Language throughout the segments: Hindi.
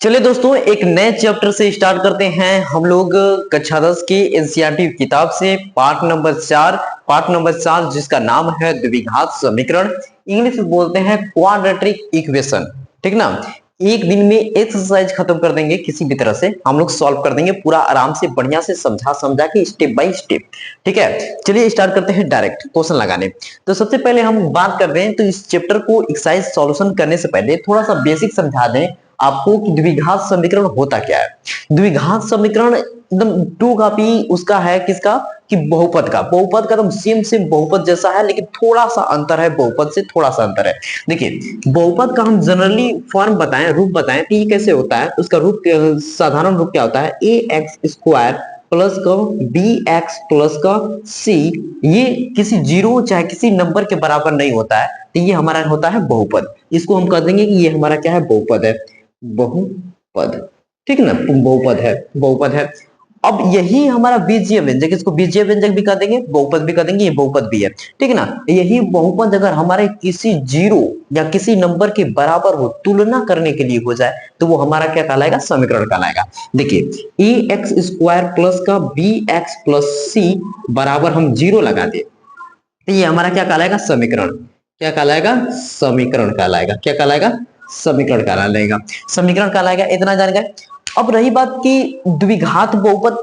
चलिए दोस्तों, एक नए चैप्टर से स्टार्ट करते हैं हम लोग कक्षा 10 की एनसीईआरटी किताब से पार्ट नंबर 4 जिसका नाम है द्विघात समीकरण। इंग्लिश में बोलते हैं क्वाड्रेटिक इक्वेशन। ठीक ना। एक दिन में एक्सरसाइज खत्म कर देंगे, किसी भी तरह से हम लोग सॉल्व कर देंगे पूरा आराम से, बढ़िया से समझा समझा के स्टेप बाय स्टेप। ठीक है, चलिए स्टार्ट करते हैं डायरेक्ट क्वेश्चन लगाने। तो सबसे पहले हम बात कर रहे हैं, तो इस चैप्टर को एक्सरसाइज सॉल्यूशन करने से पहले थोड़ा सा बेसिक समझा दें आपको कि द्विघात समीकरण होता क्या है। द्विघात समीकरण एकदम टू कॉपी उसका है, किसका, कि बहुपद का। बहुपद का तो सेम सेम बहुपद जैसा है, लेकिन थोड़ा सा अंतर है, बहुपद से थोड़ा सा अंतर है। देखिए, बहुपद का हम जनरली फॉर्म बताएं, रूप बताएं तो ये कैसे होता है। उसका रूप, साधारण रूप क्या होता है, ए एक्स स्क्वायर प्लस का बी एक्स प्लस का सी। ये किसी जीरो चाहे किसी नंबर के बराबर नहीं होता है, तो ये हमारा होता है बहुपद। इसको हम कह देंगे कि ये हमारा क्या है, बहुपद है। बहुपद, ठीक ना, बहुपद है, बहुपद है। अब यही हमारा बीजीय व्यंजक, इसको बीजीय व्यंजक भी कह देंगे, बहुपद भी कह देंगे, ये बहुपद भी है। ठीक है ना। यही बहुपद अगर हमारे किसी जीरो या किसी नंबर के बराबर हो, तुलना करने के लिए हो जाए, तो वो हमारा क्या कहलाएगा, समीकरण कहलाएगा। देखिए, ए एक्स स्क्वायर प्लस का बी एक्स प्लस सी बराबर हम जीरो लगा दे, तो ये हमारा क्या कहलाएगा, समीकरण। क्या कहलाएगा, समीकरण कहलाएगा। क्या कहलाएगा, समीकरण कहलाएगा। समीकरण कहलाएगा, इतना जान गए। अब रही बात की द्विघात बहुपद,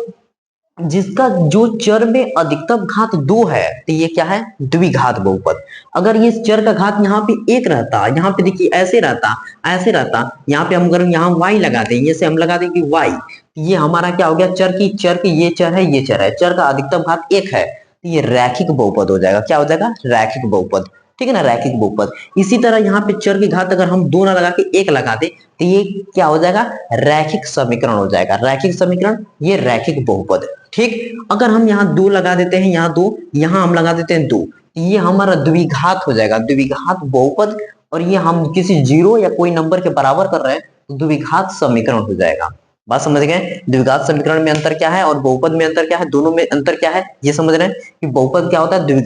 जिसका जो चर में अधिकतम घात 2 है, तो ये क्या है, द्विघात बहुपद। अगर ये चर का घात यहाँ पे 1 रहता, यहाँ पे देखिए ऐसे रहता, ऐसे रहता, यहाँ पे हम अगर यहाँ y लगा दें, ये से हम लगा देंगे y, ये हमारा क्या हो गया, चर की ये चर है, ये चर है, चर का अधिकतम घात 1 है, तो ये रैखिक बहुपद हो जाएगा। क्या हो जाएगा, रैखिक बहुपद। ठीक है ना, रैखिक बहुपद। इसी तरह यहाँ पे चर की घात अगर हम 2 ना लगा के 1 लगा दे, तो ये क्या हो जाएगा, रैखिक समीकरण हो जाएगा। रैखिक समीकरण, ये रैखिक बहुपद। ठीक, अगर हम यहाँ 2 लगा देते हैं, यहाँ 2, यहाँ हम लगा देते हैं 2, ये हमारा द्विघात हो जाएगा, द्विघात बहुपद। और ये हम किसी जीरो या कोई नंबर के बराबर कर रहे हैं, तो द्विघात समीकरण हो जाएगा। बात समझ गए, द्विघात समीकरण में अंतर क्या है और बहुपद में अंतर क्या है, दोनों में अंतर क्या है, ये समझ रहे हैं कि बहुपद क्या होता है,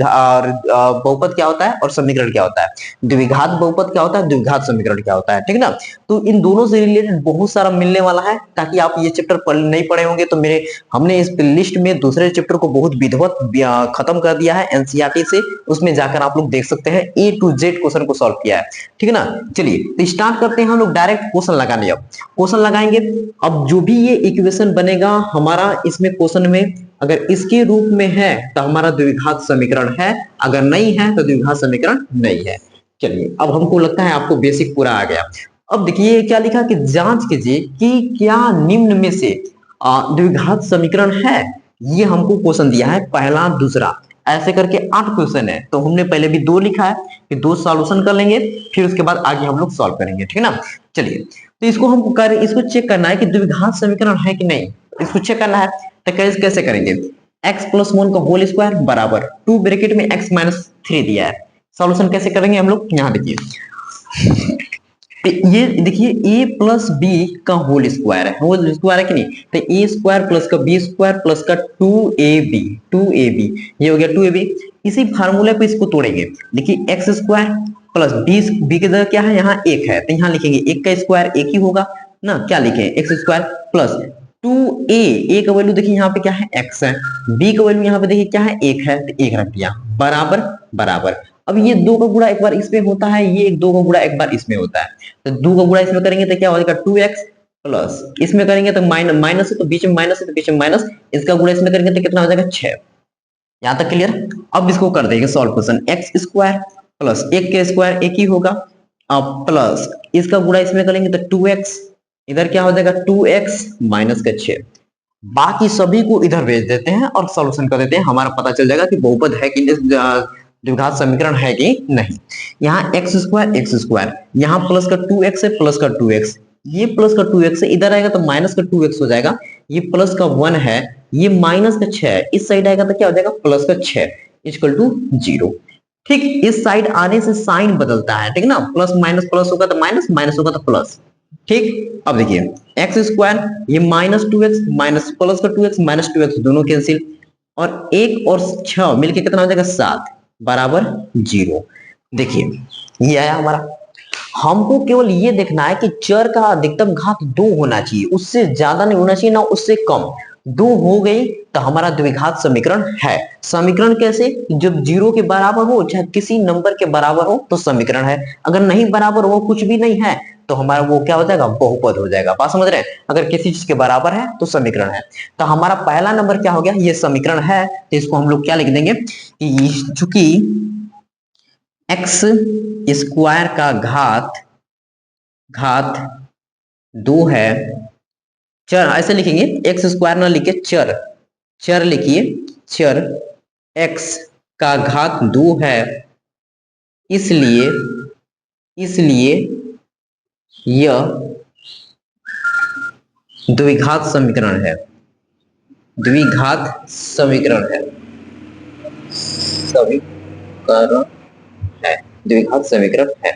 बहुपद क्या होता है और समीकरण क्या होता है। द्विघात बहुपद क्या होता है, द्विघात समीकरण क्या होता है। ठीक ना। तो इन दोनों से रिलेटेड बहुत सारा मिलने वाला है, ताकि आप ये चैप्टर नहीं पढ़े होंगे तो हमने इस लिस्ट में दूसरे चैप्टर को बहुत विधिवत खत्म कर दिया है एनसीईआरटी से, उसमें जाकर आप लोग देख सकते हैं, ए टू जेड क्वेश्चन को सॉल्व किया है। ठीक है ना। चलिए तो स्टार्ट करते हैं हम लोग डायरेक्ट क्वेश्चन लगाने। अब क्वेश्चन लगाएंगे। अब जो भी ये इक्वेशन बनेगा हमारा इसमें क्वेश्चन में, अगर इसके रूप में है तो हमारा द्विघात समीकरण है, अगर नहीं है तो द्विघात समीकरण नहीं है। चलिए, अब हमको लगता है आपको बेसिक पूरा आ गया। अब देखिए क्या लिखा कि जांच कीजिए कि क्या निम्न में से द्विघात समीकरण है। ये हमको क्वेश्चन दिया है, पहला दूसरा, ऐसे करके 8 क्वेश्चन है। तो हमने पहले भी 2 लिखा है कि 2 सॉल्यूशन कर लेंगे, फिर उसके बाद आगे हम लोग सॉल्व करेंगे। ठीक है ना। चलिए, तो इसको चेक करना है कि द्विघात समीकरण है कि नहीं, इसको चेक करना है। तो कैसे करेंगे, x प्लस 1 का होल स्क्वायर बराबर 2 ब्रैकेट में x माइनस 3 दिया है। सॉल्यूशन कैसे करेंगे हम लोग, यहाँ देखिए, ये देखिए a प्लस बी का होल स्क्वायर है, होल स्क्वायर है कि नहीं, तो a स्क्वायर प्लस का b स्क्वायर प्लस का 2ab, ये हो गया 2ab। इसी फार्मूले पे इसको तोड़ेंगे। देखिए x स्क्वायर प्लस b की जगह क्या है, यहाँ 1 है, तो यहाँ लिखेंगे 1 का स्क्वायर 1 ही होगा ना। क्या लिखे, x स्क्वायर प्लस 2a का वैल्यू देखिए यहाँ पे क्या है, x है, b का वैल्यू यहाँ पे देखिए क्या है, 1 है, तो 1 रख दिया, बराबर बराबर। अब ये 2 का गुणा एक बार इसमें होता है, ये 2 का गुणा एक बार इसमें होता है, तो 2 का गुणा इसमें करेंगे तो क्या हो जाएगा, 2x प्लस इसमें करेंगे तो माइनस है, तो बीच में माइनस है तो बीच में माइनस, इसका गुणा इसमें करेंगे तो कितना हो जाएगा, 6। यहाँ तक क्लियर। अब इसको कर देंगे solve question, x square plus 1 के स्क्वायर 1 ही होगा, अब प्लस इसका गुणा इसमें करेंगे तो 2x, इधर क्या हो जाएगा 2x माइनस का 6। बाकी सभी को इधर भेज देते हैं और सॉल्यूशन कर देते हैं, हमारा पता चल जाएगा कि बहुपद है कि द्विघात समीकरण है कि नहीं। यहाँ एक्स स्क्वायर, यहाँ प्लस का 2x है, प्लस का 2x, ये प्लस का 2x है, इधर आएगा तो माइनस का 2x हो जाएगा, ये प्लस का 1 है, ये माइनस का 6 है, इस साइड आएगा तो क्या हो जाएगा, प्लस का 6 इक्वल टू 0। ठीक, इस साइड आने से साइन बदलता है, ठीक ना, प्लस माइनस प्लस होगा तो माइनस, माइनस होगा तो प्लस। ठीक, अब देखिए एक्स स्क्वायर, ये माइनस 2x माइनस प्लस का 2x माइनस 2x दोनों कैंसिल, और 1 और 6 मिलके कितना हो जाएगा, 7 बराबर 0। देखिए ये आया हमारा। हमको केवल ये देखना है कि चर का अधिकतम घात 2 होना चाहिए, उससे ज्यादा नहीं होना चाहिए ना उससे कम। 2 हो गई तो हमारा द्विघात समीकरण है। समीकरण कैसे? जब 0 के बराबर हो, चाहे किसी नंबर के बराबर हो तो समीकरण है। अगर नहीं बराबर हो, कुछ भी नहीं है, तो हमारा वो क्या हो जाएगा? बहुपद हो जाएगा। बात समझ रहे हैं? अगर किसी चीज के बराबर है तो समीकरण है। तो हमारा पहला नंबर क्या हो गया? ये समीकरण है, तो इसको हम लोग क्या लिख देंगे कि चूंकि एक्स स्क्वायर का घात 2 है, चर ऐसे लिखेंगे, एक्स स्क्वायर ना लिखे, चर चर लिखिए, चर एक्स का घात 2 है, इसलिए इसलिए यह द्विघात समीकरण है। द्विघात समीकरण है, समीकरण है, द्विघात समीकरण है।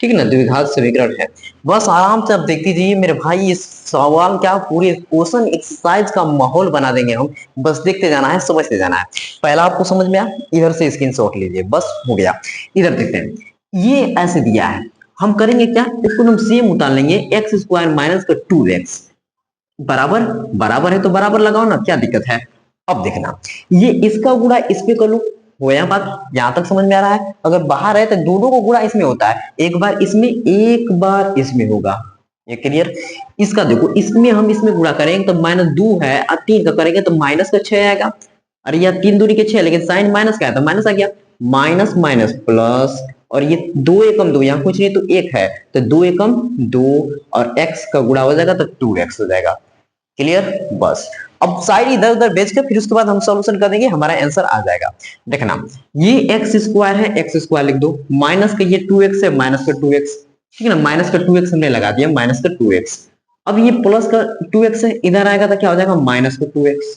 ठीक है ना? द्विघात समीकरण है। बस आराम से आप देखते जाइए मेरे भाई, इस सवाल क्या पूरे क्वेश्चन एक्सरसाइज का माहौल बना देंगे हम। बस देखते जाना है, समझते जाना है। पहला आपको समझ में आया, इधर से स्क्रीनशॉट लीजिए, बस हो गया। इधर देखते हैं, ये ऐसे दिया है, हम करेंगे क्या? इसको हम सेम उतार लेंगे, एक्स स्क्वायर माइनस का 2x बराबर बराबर है तो बराबर लगाओ ना, क्या दिक्कत है? अब देखना, ये इसका गुणा इस पे कर लो, हो या बात यहां तक समझ में आ रहा है? अगर बाहर है तो दोनों को गुणा इसमें होता है, एक बार इसमें एक बार इसमें होगा, ये क्लियर? इसका देखो, इसमें हम इसमें गुणा करेंगे तो -2 है, और 3 का करेंगे तो माइनस का 6 आएगा। अरे यार 3 दूनी के 6, लेकिन साइन माइनस का है तो माइनस आ गया, माइनस माइनस प्लस, और ये 2 एकम 2, यहाँ कुछ नहीं तो 1 है, तो 2 एकम 2, और x का गुणा हो जाएगा तो 2x हो जाएगा। क्लियर? बस अब साइड इधर उधर बेच के फिर उसके बाद हम सॉल्यूशन कर देंगे, हमारा आंसर आ जाएगा। देखना, ये एक्स स्क्वायर है, एक्स स्क्वायर लिख दो, माइनस का ये 2x है, माइनस का 2x, ठीक है ना? माइनस का 2x हमने लगा दिया, माइनस का 2x। अब ये प्लस का 2x है, इधर आएगा तो क्या हो जाएगा? माइनस का 2x।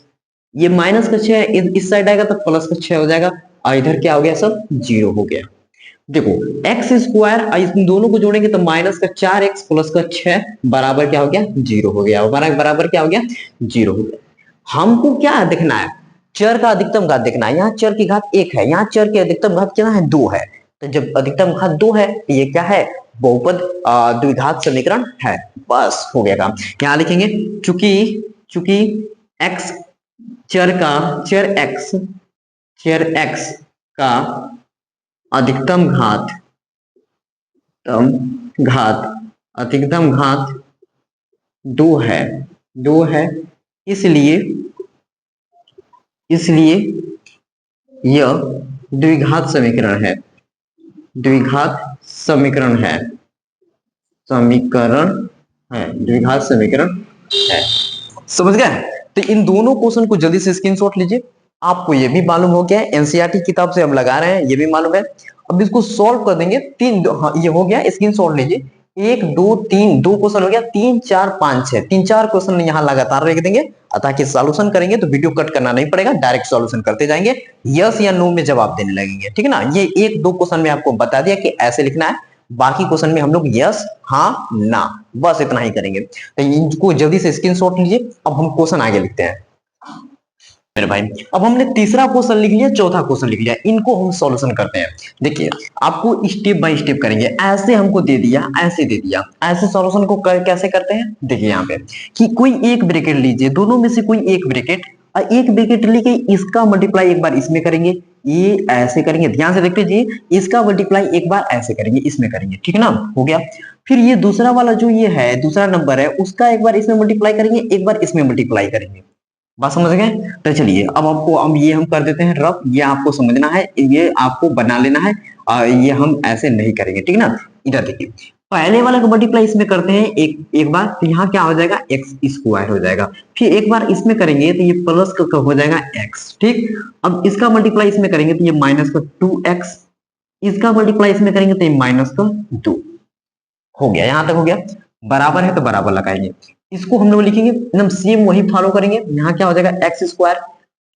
ये माइनस का 6 है, इस साइड आएगा तो प्लस का 6 हो जाएगा, और इधर क्या हो गया? सब 0 हो गया। देखो, एक्स स्क्वायर इन दोनों को जोड़ेंगे तो माइनस का 4x प्लस का 6 बराबर क्या हो गया? 0 हो गया। बराबर क्या हो गया? 0 हो गया। हमको क्या देखना है? चर का अधिकतम घात देखना है। यहाँ चर की घात 1 है, यहाँ चर की अधिकतम घात कितना है? 2 है। तो जब अधिकतम घात 2 है तो ये क्या है? बहुपद द्विघात समीकरण है। बस हो गया काम। यहाँ लिखेंगे, चूंकि चूंकि x चर x का अधिकतम घात 2 है, 2 है, इसलिए यह द्विघात समीकरण है, द्विघात समीकरण है, द्विघात समीकरण है। समझ गए? तो इन दोनों क्वेश्चन को जल्दी से स्क्रीनशॉट लीजिए। आपको ये भी मालूम हो गया है, एनसीईआरटी किताब से हम लगा रहे हैं, ये भी मालूम है। अब इसको सॉल्व कर देंगे। हाँ, ये हो गया, स्क्रीनशॉट लीजिए। 1 2 3, 2 क्वेश्चन हो गया, 3 4 5 6, 3-4 क्वेश्चन यहाँ लगातार रख देंगे, ताकि सॉल्यूशन करेंगे तो वीडियो कट करना नहीं पड़ेगा, डायरेक्ट सॉल्यूशन करते जाएंगे, यस या नो में जवाब देने लगेंगे। ठीक है ना? ये 1-2 क्वेश्चन में आपको बता दिया कि ऐसे लिखना है, बाकी क्वेश्चन में हम लोग यस हाँ ना, बस इतना ही करेंगे। तो इनको जल्दी से स्क्रीनशॉट लीजिए। अब हम क्वेश्चन आगे लिखते हैं मेरे भाई। अब हमने तीसरा क्वेश्चन लिख लिया, चौथा क्वेश्चन लिख लिया, इनको हम सॉल्यूशन करते हैं। देखिए, आपको स्टेप बाय स्टेप करेंगे। ऐसे हमको दे दिया, ऐसे दे दिया, ऐसे सॉल्यूशन को कैसे करते हैं? देखिए यहाँ पे कि कोई एक ब्रैकेट लीजिए, दोनों में से कोई एक ब्रैकेट, और एक ब्रैकेट लेके इसका मल्टीप्लाई एक बार इसमें करेंगे, ये ऐसे करेंगे, ध्यान से देखते जाइए, इसका मल्टीप्लाई एक बार ऐसे करेंगे, इसमें करेंगे, ठीक है ना? हो गया। फिर ये दूसरा वाला जो ये है, दूसरा नंबर है, उसका एक बार इसमें मल्टीप्लाई करेंगे, एक बार इसमें मल्टीप्लाई करेंगे। बात समझ गए? तो चलिए, अब ये हम कर देते हैं रफ, ये आपको समझना है, ये आपको बना लेना है, ये हम ऐसे नहीं करेंगे, ठीक है ना? इधर देखिए, पहले वाला का मल्टीप्लाई इसमें करते हैं एक बार, तो यहाँ क्या हो जाएगा? एक्स स्क्वायर हो जाएगा। फिर एक बार इसमें करेंगे तो ये प्लस का हो जाएगा एक्स, ठीक। अब इसका मल्टीप्लाई इसमें करेंगे तो ये माइनस का 2x, इसका मल्टीप्लाई इसमें करेंगे तो ये माइनस का 2 हो गया। यहां तक हो गया। बराबर है तो बराबर लगाएंगे, इसको हम लोग लिखेंगे एकदम सेम वही फॉलो करेंगे। यहाँ क्या हो जाएगा? एक्स स्क्वायर,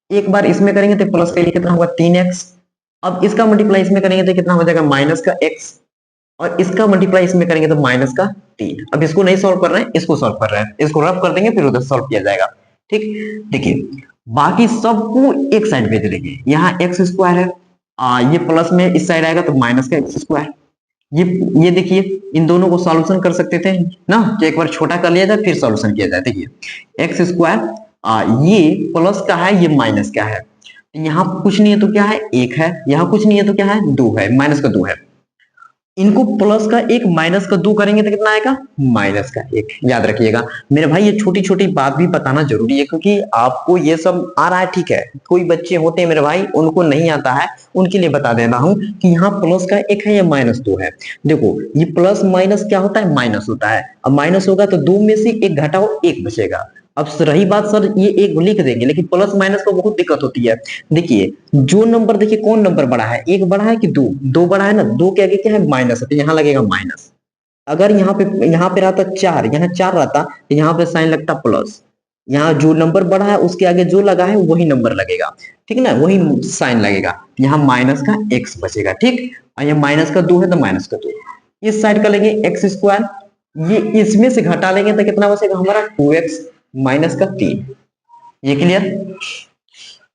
एक बार इसमें करेंगे तो प्लस का कितना होगा? 3x। अब इसका मल्टीप्लाई इसमें करेंगे तो कितना हो जाएगा? माइनस का x, और इसका मल्टीप्लाई इसमें करेंगे तो माइनस का 3। अब इसको नहीं सॉल्व कर रहे हैं, इसको सॉल्व कर रहे हैं, इसको रफ कर देंगे फिर उधर सॉल्व किया जाएगा, ठीक। देखिए, बाकी सबको एक साइड भेज देंगे। यहाँ एक्स स्क्वायर है, ये प्लस में इस साइड आएगा तो माइनस का एक्स स्क्वायर, ये ये देखिए, इन दोनों को सॉल्यूशन कर सकते थे ना, तो एक बार छोटा कर लिया जाए फिर सॉल्यूशन किया जाए। देखिए एक्स स्क्वायर, ये प्लस का है, ये माइनस का है, यहाँ कुछ नहीं है तो क्या है, एक है, यहाँ कुछ नहीं है तो क्या है, दो है, माइनस का दो है। इनको प्लस का एक माइनस का दो करेंगे तो कितना आएगा, माइनस का एक। याद रखिएगा मेरे भाई, ये छोटी छोटी बात भी बताना जरूरी है, क्योंकि आपको ये सब आ रहा है, ठीक है, कोई बच्चे होते हैं मेरे भाई उनको नहीं आता है, उनके लिए बता देना हूं कि यहाँ प्लस का एक है या माइनस दो है। देखो ये प्लस माइनस क्या होता है, माइनस होता है। अब माइनस होगा तो दो में से एक घटाओ, एक बचेगा। अब रही बात सर ये एक लिख देंगे, लेकिन प्लस माइनस को बहुत दिक्कत होती है। देखिए जो नंबर, देखिए कौन नंबर बड़ा है, एक बड़ा है कि दो, दो बड़ा है ना, दो के आगे क्या है, माइनस है, तो यहाँ लगेगा माइनस। अगर यहाँ पे रहता चार, यहाँ चार रहता तो यहाँ पे साइन लगता प्लस। यहाँ जो नंबर बड़ा है उसके आगे जो लगा है वही नंबर लगेगा, ठीक है ना, वही साइन लगेगा। यहाँ माइनस का एक्स बचेगा, ठीक। और ये माइनस का दो है तो माइनस का दो। इस साइड का लेंगे एक्स स्क्वायर, ये इसमें से घटा लेंगे तो कितना बचेगा हमारा, टू एक्स माइनस का तीन। ये क्लियर।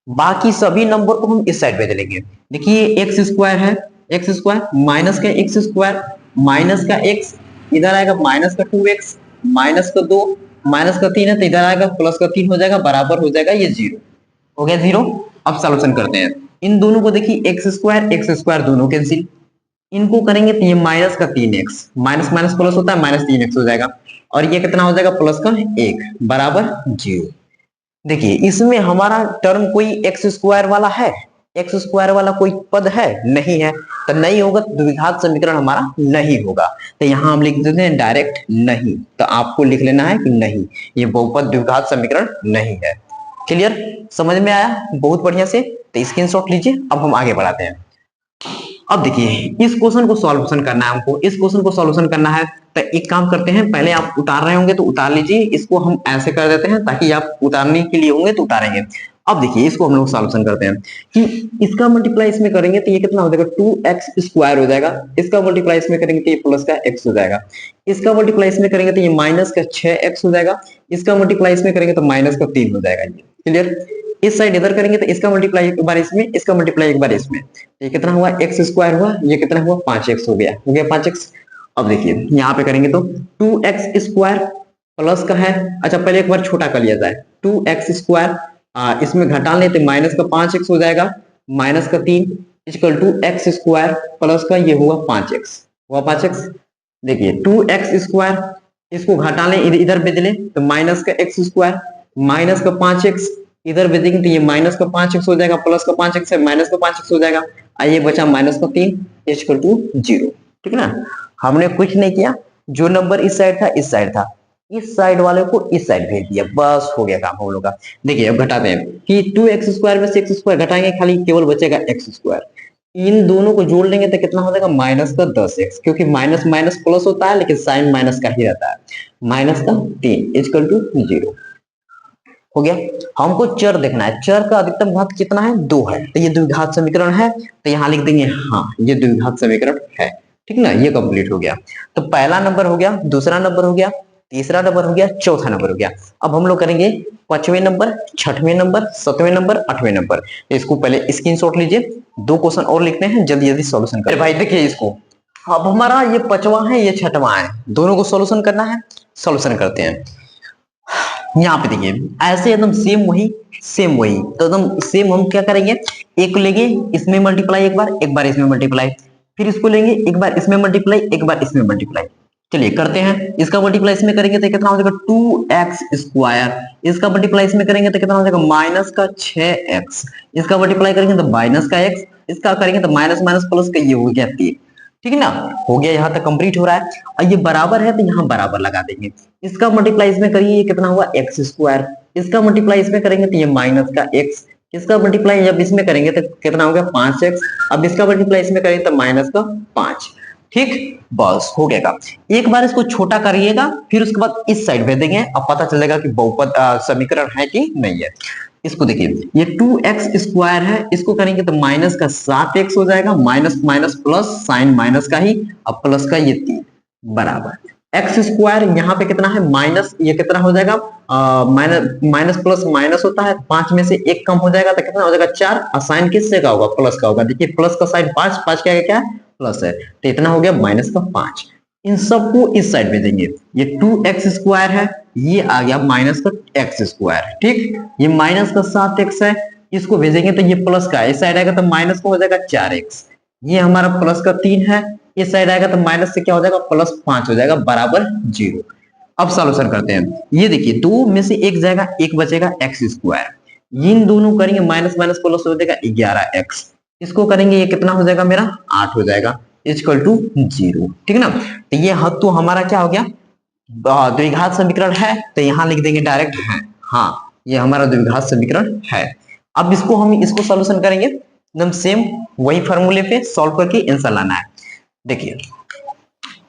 बाकी सभी नंबर को हम इस साइड भेज लेंगे। देखिए एक्स स्क्वायर है, एक्स स्क्वायर माइनस का एक्स स्क्वायर माइनस का एक्स, इधर आएगा माइनस का टू एक्स माइनस का दो माइनस का तीन है, तो इधर आएगा प्लस का तीन हो जाएगा, बराबर हो जाएगा ये जीरो। हो गया जीरो। अब सॉल्यूशन करते हैं इन दोनों को। देखिए एक्स स्क्वायर दोनों कैंसिल, इनको करेंगे तो ये माइनस का तीन एक्स, माइनस माइनस प्लस होता है, माइनस तीन एक्स हो जाएगा, और ये कितना हो जाएगा, प्लस का एक, बराबर जीरो। देखिए इसमें हमारा टर्म कोई एक्स स्क्वायर वाला है, एक्स स्क्वायर वाला कोई पद है, नहीं है, तो नहीं होगा, तो द्विघात समीकरण हमारा नहीं होगा। तो यहाँ हम लिख देते हैं डायरेक्ट नहीं, तो आपको लिख लेना है कि नहीं, ये बहुपद द्विघात समीकरण नहीं है। क्लियर, समझ में आया बहुत बढ़िया से, तो स्क्रीनशॉट लीजिए। अब हम आगे बढ़ाते हैं। अब देखिए इस क्वेश्चन को सॉल्यूशन करना है हमको, इस क्वेश्चन को सॉल्यूशन करना है, तो एक काम करते हैं, पहले आप उतार रहे होंगे तो उतार लीजिए, इसको हम ऐसे कर देते हैं ताकि आप उतारने के लिए होंगे तो उतारेंगे। अब देखिए इसको हम लोग सॉल्यूशन करते हैं कि इसका मल्टीप्लाई इसमें करेंगे तो ये कितना हो जाएगा, टू एक्स स्क्वायर हो जाएगा, इसका मल्टीप्लाई इसमें करेंगे तो ये प्लस का एक्स हो जाएगा, इसका मल्टीप्लाई इसमें करेंगे तो ये माइनस का 6x हो जाएगा, इसका मल्टीप्लाई इसमें करेंगे तो माइनस का 3 हो जाएगा। ये क्लियर। इस साइड इधर करेंगे तो इसका मल्टीप्लाई एक बार इसमें, इसका मल्टीप्लाई एक बार इसमें, ये कितना हुआ, एक्स स्क्वायर हुआ, ये कितना हुआ, 5x हो गया, 5x। अब देखिए यहाँ पे करेंगे तो 2x स्क्वायर प्लस का है, अच्छा पहले एक बार छोटा कर लिया जाए, 2x स्क्वायर, इसमें घटा लेते माइनस का 5x हो जाएगा, माइनस का 3 equal to X square plus का ये हुआ 5x, हुआ 5x। देखिए 2x स्क्वायर, इसको घटा लें इधर भेज लें तो माइनस का एक्स स्क्वायर माइनस का 5x, इधर भेजेंगे तो ये माइनस का 5x हो जाएगा, प्लस का 5x है, माइनस का 5x हो जाएगा, ये बचा माइनस का 3 इक्वल टू 0। ठीक है ना, हमने कुछ नहीं किया, जो नंबर इस साइड था इस साइड था, इस साइड वाले को इस साइड भेज दिया, बस हो गया काम हम लोग का। देखिए अब घटाते हैं कि 2x स्क्वायर में से x स्क्वायर घटाएंगे, खाली केवल बचेगा x स्क्वायर, इन दोनों को जोड़ लेंगे तो कितना हो जाएगा, माइनस का 10x, क्योंकि माइनस माइनस प्लस होता है लेकिन साइन माइनस का ही रहता है, माइनस का 3 इक्वल टू 0 हो गया। हमको चर देखना है, चर का अधिकतम घात कितना है, 2 है, तो ये द्विघात समीकरण है, तो यहाँ लिख देंगे हाँ ये द्विघात समीकरण है। ठीक ना, ये कंप्लीट हो गया। तो पहला नंबर हो गया, दूसरा नंबर हो गया, तीसरा नंबर हो गया, चौथा नंबर हो गया। अब हम लोग करेंगे 5वें नंबर, 6वें नंबर, 7वें नंबर, 8वें नंबर। इसको पहले स्क्रीनशॉट लीजिए, 2 क्वेश्चन और लिखते हैं, जल्दी जल्दी सॉल्यूशन करें भाई। देखिए इसको, अब हमारा ये 5वां है, ये 6वां है, दोनों को सॉल्यूशन करना है, सॉल्यूशन करते हैं। यहाँ पे देखिए ऐसे एकदम सेम वही, सेम वही, तो एकदम सेम हम क्या करेंगे, एक लेंगे इसमें मल्टीप्लाई एक बार इसमें मल्टीप्लाई, फिर इसको लेंगे एक बार इसमें मल्टीप्लाई एक बार इसमें मल्टीप्लाई। चलिए करते हैं, इसका मल्टीप्लाई इसमें करेंगे तो कितना हो जाएगा, 2x स्क्वायर, इसका मल्टीप्लाई इसमें करेंगे तो कितना हो जाएगा, माइनस का 6x, इसका मल्टीप्लाई करेंगे तो माइनस का x, इसका करेंगे तो माइनस माइनस प्लस का ये हो गया 3। ठीक है ना, हो गया, यहाँ तक कंप्लीट हो रहा है। और ये बराबर है तो यहाँ बराबर लगा देंगे, इसका मल्टीप्लाई इसमें करिए, ये कितना हुआ, एक्स स्क्वायर, इसका मल्टीप्लाई इसमें करेंगे तो ये माइनस का एक्स, इसका मल्टीप्लाई जब इसमें करेंगे तो कितना हो गया, 5x, अब इसका मल्टीप्लाई इसमें करेंगे तो माइनस का 5। ठीक, बस हो गया। एक बार इसको छोटा करिएगा, फिर उसके बाद इस साइड भेज देंगे, अब पता चलेगा कि बहुपद समीकरण है कि नहीं है। इसको देखिए, ये 2x स्क्वायर है, इसको करेंगे तो माइनस का 7x हो जाएगा, minus minus plus, sign minus का ही, अब प्लस का ये 3 बराबर एक्स स्क्वायर, यहाँ पे कितना है माइनस, ये कितना हो जाएगा, माइनस माइनस प्लस माइनस होता है, 5 में से 1 कम हो जाएगा तो कितना हो जाएगा 4, और साइन किससे का होगा, प्लस का होगा। देखिए प्लस का साइन 5, 5 क्या है, प्लस है, तो इतना हो गया माइनस का 5। इन सबको इस साइड भेजेंगे, ये 2x² है, ये आ गया माइनस का x², ठीक। ये माइनस का 7x है, इसको भेजेंगे तो ये प्लस का इस साइड आएगा तो माइनस का हो जाएगा 4x। ये हमारा प्लस का 3 है, इस साइड आएगा तो माइनस से क्या हो जाएगा प्लस 5 हो जाएगा बराबर 0। अब सॉल्यूशन करते हैं। ये देखिए दो में से एक जाएगा, एक बचेगा x², इन दोनों करेंगे माइनस माइनस प्लस हो जाएगा 11x। इसको करेंगे ये कितना हो जाएगा मेरा 8 हो जाएगा, इक्वल टू 0, ठीक ना। तो ये हद तो हमारा क्या हो गया द्विघात समीकरण है, तो यहाँ लिख देंगे डायरेक्ट है, हाँ ये हमारा द्विघात समीकरण है। अब इसको हम इसको सॉल्यूशन करेंगे एकदम सेम वही फॉर्मूले पे सॉल्व करके आंसर लाना है। देखिए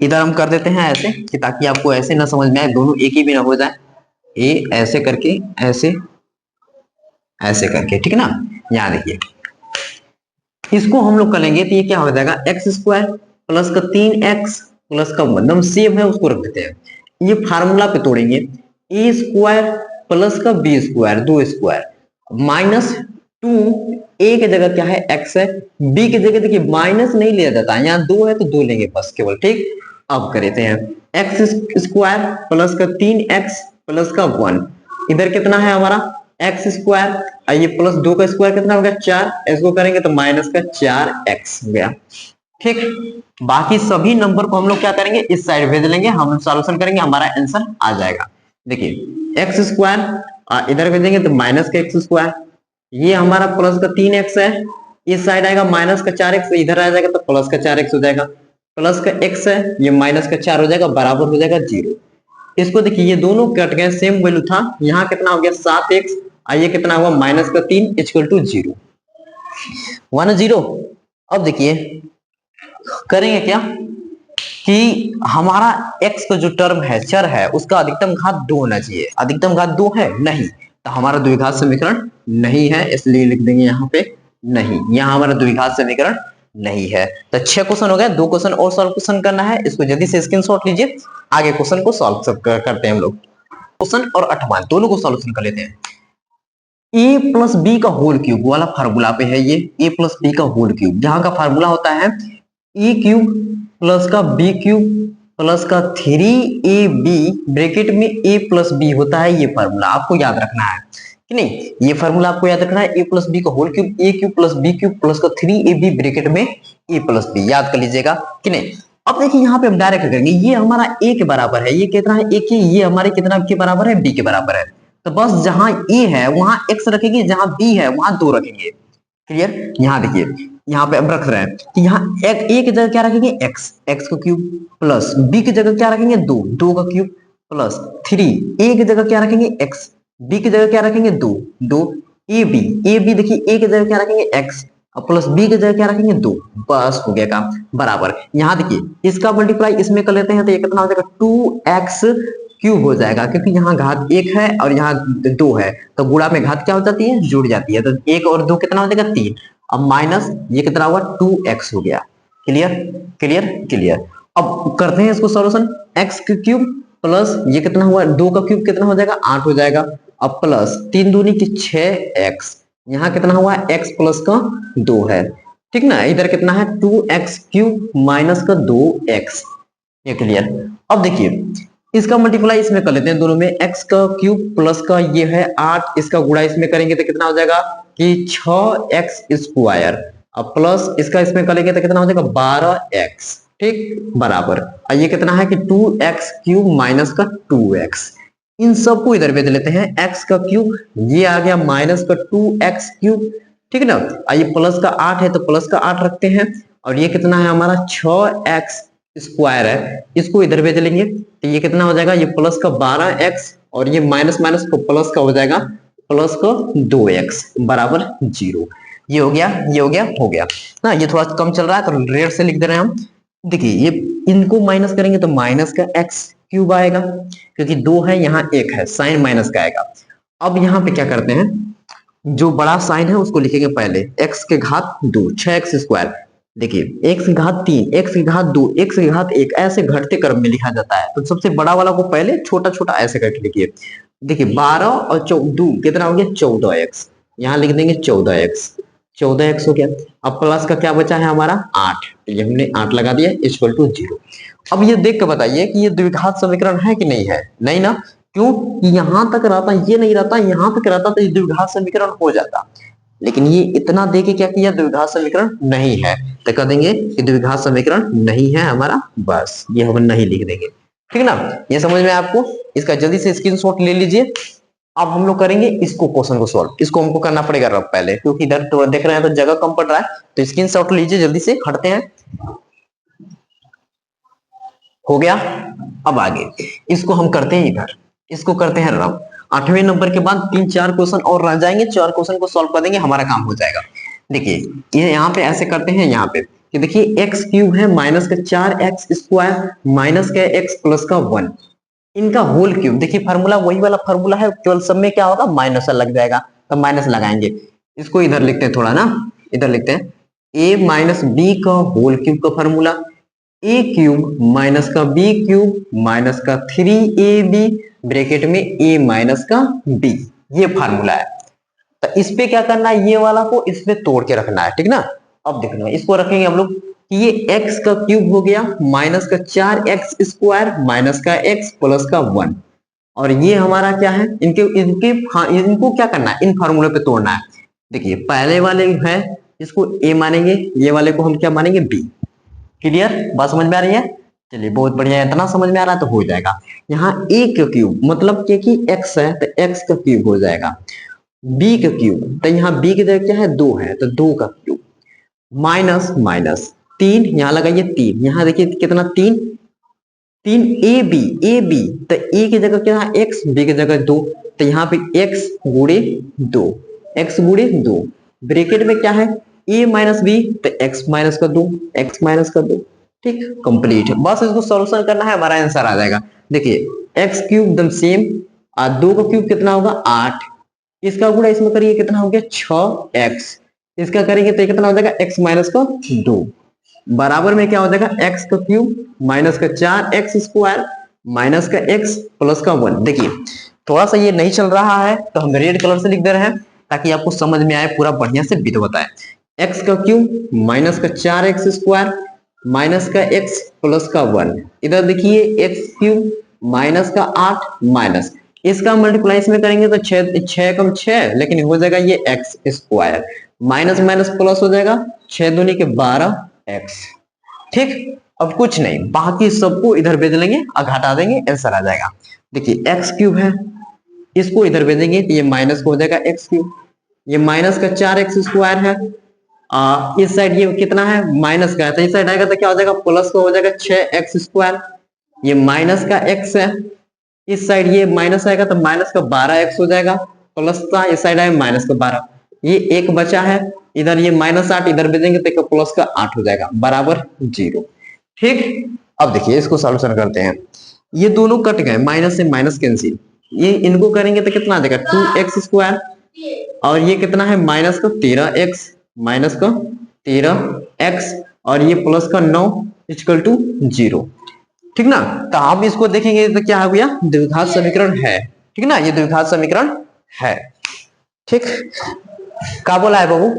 इधर हम कर देते हैं ऐसे कि ताकि आपको ऐसे ना समझ में आए, दोनों एक ही भी ना हो जाए, ए ऐसे करके ऐसे ऐसे करके, ठीक है ना। यहाँ देखिए इसको हम लोग करेंगे तो ये क्या हो जाएगा x² प्लस का 3x प्लस का मतलब सेम है उसको रख देते हैं, ये फार्मूला पे तोड़ेंगे a² प्लस का b² 2² माइनस 2 a की जगह क्या है x है, b की जगह देखिए माइनस नहीं लिया जाता है, यहाँ 2 है तो 2 लेंगे बस केवल, ठीक। अब करते हैं x² प्लस का 3x प्लस का 1, इधर कितना है हमारा x², ये प्लस 2 का स्क्वायर कितना हो गया 4, इसको करेंगे तो माइनस का 4x हो गया, ठीक। बाकी सभी नंबर को हम लोग क्या करेंगे इस साइड भेज लेंगे, हम सॉल्यूशन करेंगे हमारा आंसर आ जाएगा। देखिए x² इधर भेजेंगे तो माइनस का x², ये हमारा प्लस का 3x है, इस साइड आएगा माइनस का 4x, इधर आ जाएगा तो प्लस का 4x हो जाएगा, प्लस का x है ये माइनस का 4 हो जाएगा बराबर हो जाएगा 0। इसको देखिए ये दोनों कट गए, सेम वैल्यू था, यहाँ कितना हो गया 7x, आइए कितना हुआ माइनस का 3 इक्वल टू 0 1 0। अब देखिए करेंगे क्या कि हमारा x का जो टर्म है चर है उसका अधिकतम घात 2 होना चाहिए, अधिकतम घात 2 है नहीं, तो हमारा द्विघात समीकरण नहीं है, इसलिए लिख देंगे यहाँ पे नहीं, यहाँ हमारा द्विघात समीकरण नहीं है। तो 6 क्वेश्चन हो गए, 2 क्वेश्चन और सॉल्व क्वेश्चन करना है, इसको जल्दी से स्क्रीनशॉट लीजिए, आगे क्वेश्चन को सॉल्व करते हैं हम लोग। क्वेश्चन और 8वां दोनों को सॉल्यूशन कर लेते हैं। a प्लस बी का होल क्यूब वाला फार्मूला पे है ये, a प्लस बी का होल क्यूब, जहां का फार्मूला होता है ए क्यूब प्लस का बी क्यूब प्लस का 3ab ब्रैकेट में a प्लस बी होता है, ये फार्मूला आपको याद रखना है कि नहीं, ये फार्मूला आपको याद रखना है, a प्लस बी का whole cube a cube plus b cube plus का 3ab ब्रैकेट में a प्लस बी, याद कर लीजिएगा कि नहीं। अब देखिए यहाँ पे हम डायरेक्ट करेंगे, ये हमारा a के बराबर है, ये कितना है a के, ये हमारे कितना के बराबर है b के बराबर है, तो बस जहां a है वहां x रखेंगे, जहां b है वहां 2 रखेंगे, क्लियर। यहाँ देखिए यहाँ पे अब रख रहे हैं कि यहाँ a की जगह क्या रखेंगे x का क्यूब प्लस b की जगह क्या रखेंगे 2 का क्यूब प्लस 3 a की जगह क्या रखेंगे x, b की जगह क्या रखेंगे 2 ab देखिए a की जगह क्या रखेंगे x प्लस b की जगह क्या रखेंगे 2, बस हो गया काम बराबर। यहाँ देखिए इसका मल्टीप्लाई इसमें कर लेते हैं तो ये कितना हो जाएगा 2x क्यूब हो जाएगा, क्योंकि यहाँ घात 1 है और यहाँ 2 है, तो गुणा में घात क्या हो जाती है जुड़ जाती है, तो 1 और 2 कितना हो जाएगा 3, अब माइनस ये कितना हुआ 2x हो गया, क्लियर क्लियर क्लियर। अब करते हैं इसको सॉल्यूशन, x क्यूब प्लस ये कितना हुआ 2 का क्यूब कितना हो जाएगा 8 हो जाएगा, अब प्लस 3 दूनी की 6x, यहाँ कितना हुआ x प्लस का 2 है, ठीक ना, इधर कितना है 2x क्यूब माइनस का 2x, ये क्लियर। अब देखिए इसका मल्टीप्लाई इसमें कर लेते हैं दोनों में, x का क्यूब प्लस का ये है 8, इसका गुणा इसमें करेंगे तो कितना हो जाएगा कि 6x², अब प्लस इसका इसमें करेंगे तो कितना हो जाएगा 12x, ठीक बराबर, और ये कितना है कि 2x क्यूब माइनस का 2x, इन सबको इधर भेज लेते हैं, x का क्यूब ये आ गया माइनस का 2x क्यूब, ठीक है ना, ये प्लस का 8 है तो प्लस का 8 रखते हैं, और ये कितना है हमारा 6x स्क्वायर है, इसको इधर भेज लेंगे तो ये कितना हो जाएगा ये प्लस का 12x और ये माइनस माइनस को प्लस का हो जाएगा प्लस का 2x बराबर 0, ये हो गया ये हो गया ना, ये थोड़ा कम चल रहा है तो रेड से लिख दे रहे हैं हम। देखिए ये इनको माइनस करेंगे तो माइनस का x क्यूब आएगा, क्योंकि 2 है यहाँ 1 है, साइन माइनस का आएगा। अब यहाँ पे क्या करते हैं, जो बड़ा साइन है उसको लिखेंगे पहले, x के घात 2 6x², देखिए x की घात 3 x की घात 2 x की घात 1, ऐसे घटते क्रम में लिखा जाता है, तो सबसे बड़ा वाला को पहले छोटा छोटा ऐसे करके लिखिए। देखिए 12 और 2 कितना हो गया 14x, यहाँ लिख देंगे 14x, 14x हो गया। अब प्लस का क्या बचा है हमारा 8, ये हमने 8 लगा दिया इक्वल टू 0। अब ये देख के बताइए कि ये द्विघात समीकरण है कि नहीं है? नहीं ना, क्यों? यहां तक रहता, ये नहीं रहता, यहां तक रहता तो ये द्विघात समीकरण हो जाता, लेकिन ये इतना दे के क्या किया, द्विघात समीकरण नहीं है, तो कह देंगे कि द्विघात समीकरण नहीं है हमारा, बस ये हम नहीं लिख देंगे। ठीक ना, ये समझ में आपको? इसका जल्दी से स्क्रीनशॉट ले लीजिए। अब हम लोग करेंगे इसको, क्वेश्चन को सॉल्व। इसको हमको करना पड़ेगा रब पहले, क्योंकि इधर तो देख रहे हैं तो जगह कम पड़ रहा है, तो स्क्रीनशॉट लीजिए जल्दी से, हटते हैं। हो गया। अब आगे इसको हम करते हैं इधर, इसको करते हैं रब। 8वें नंबर के बाद 3-4 क्वेश्चन और रह जाएंगे, 4 क्वेश्चन को सॉल्व कर देंगे, हमारा काम हो जाएगा। देखिए ये यहाँ पे ऐसे करते हैं, यहाँ पे कि देखिए एक्स क्यूब है माइनस का 4x स्क्वायर माइनस का x प्लस का 1, इनका होल क्यूब। देखिए फार्मूला वही वाला फार्मूला है, केवल सब में क्या होगा, माइनस लग जाएगा, तो माइनस लगाएंगे। इसको इधर लिखते हैं थोड़ा ना, इधर लिखते हैं a माइनस बी का होल क्यूब का फार्मूला, ए क्यूब माइनस का बी क्यूब माइनस का 3ab ब्रैकेट में a माइनस का b, ये फार्मूला है। तो इस पे क्या करना है, ये वाला को इस पे तोड़ के रखना है, ठीक ना। अब देखना, इसको रखेंगे हम लोग कि ये x का क्यूब हो गया माइनस का 4x स्क्वायर माइनस का x प्लस का 1, और ये हमारा क्या है, इनको क्या करना है, इन फार्मूले पे तोड़ना है। देखिए पहले वाले है इसको a मानेंगे, ये वाले को हम क्या मानेंगे, b। क्लियर, बात समझ में आ रही है? चलिए बहुत बढ़िया, इतना समझ में आ रहा है तो हो जाएगा। यहाँ a का क्यूब मतलब कि x है तो x का क्यूब हो जाएगा, b का क्यूब तो यहाँ b की जगह क्या है, 2 है तो 2 का क्यूब, माइनस माइनस 3, यहाँ लगाइए 3, यहाँ देखिए कितना 3 ए बी तो ए की जगह क्या है x, b की जगह 2, तो यहाँ पे x गुणे 2, x गुणे 2 ब्रैकेट में क्या है a माइनस बी तो x माइनस का 2, x माइनस का 2। ठीक, कंप्लीट। बस इसको सॉल्यूशन करना है, हमारा आंसर आ जाएगा। देखिए एक्स क्यूब एकदम सेम, 2 का क्यूब कितना होगा 8, इसका गुणा इसमें करिए कितना हो गया 6x, इसका करेंगे तो कितना हो जाएगा x माइनस का 2, बराबर में क्या हो जाएगा x का क्यूब माइनस का 4x स्क्वायर माइनस का x प्लस का 1। देखिए थोड़ा सा ये नहीं चल रहा है तो हम रेड कलर से लिख दे रहे हैं ताकि आपको समझ में आए, पूरा बढ़िया से विध बताए। x का क्यूब माइनस का 4x स्क्वायर माइनस का x प्लस का 1, इधर देखिए x क्यूब माइनस का 8 माइनस, इसका मल्टीप्लाई इसमें करेंगे तो 6 कम 6, लेकिन हो जाएगा ये x square minus minus plus हो जाएगा 6 दूनी के 12x। ठीक, अब कुछ नहीं, बाकी सबको इधर भेज लेंगे और घटा देंगे, आंसर आ जाएगा। देखिए x क्यूब है, इसको इधर भेजेंगे तो ये माइनस हो जाएगा x क्यूब, ये माइनस का 4x स्क्वायर है, इस साइड ये कितना है माइनस का है तो इस साइड आएगा तो क्या हो जाएगा प्लस का हो जाएगा 6x स्क्वायर, ये माइनस का x है, इस साइड ये माइनस आएगा तो माइनस का 12x हो जाएगा, प्लस का इस साइड आएगा माइनस का 12, ये एक बचा है, इधर ये माइनस 8 इधर भेजेंगे तो प्लस का 8 हो जाएगा बराबर 0। ठीक, अब देखिए इसको सॉल्यूशन करते हैं, ये दोनों कट गए, माइनस से माइनस कैंसिल, ये इनको करेंगे तो कितना आ जाएगा 2x स्क्वायर, और ये कितना है माइनस का 13x माइनस का 13x, और ये प्लस का 9 इक्वल टू 0। ठीक ना, तो हम इसको देखेंगे तो क्या हो गया, द्विघात समीकरण है। ठीक ना, ये द्विघात समीकरण है। ठीक, क्या बोला है बाबू?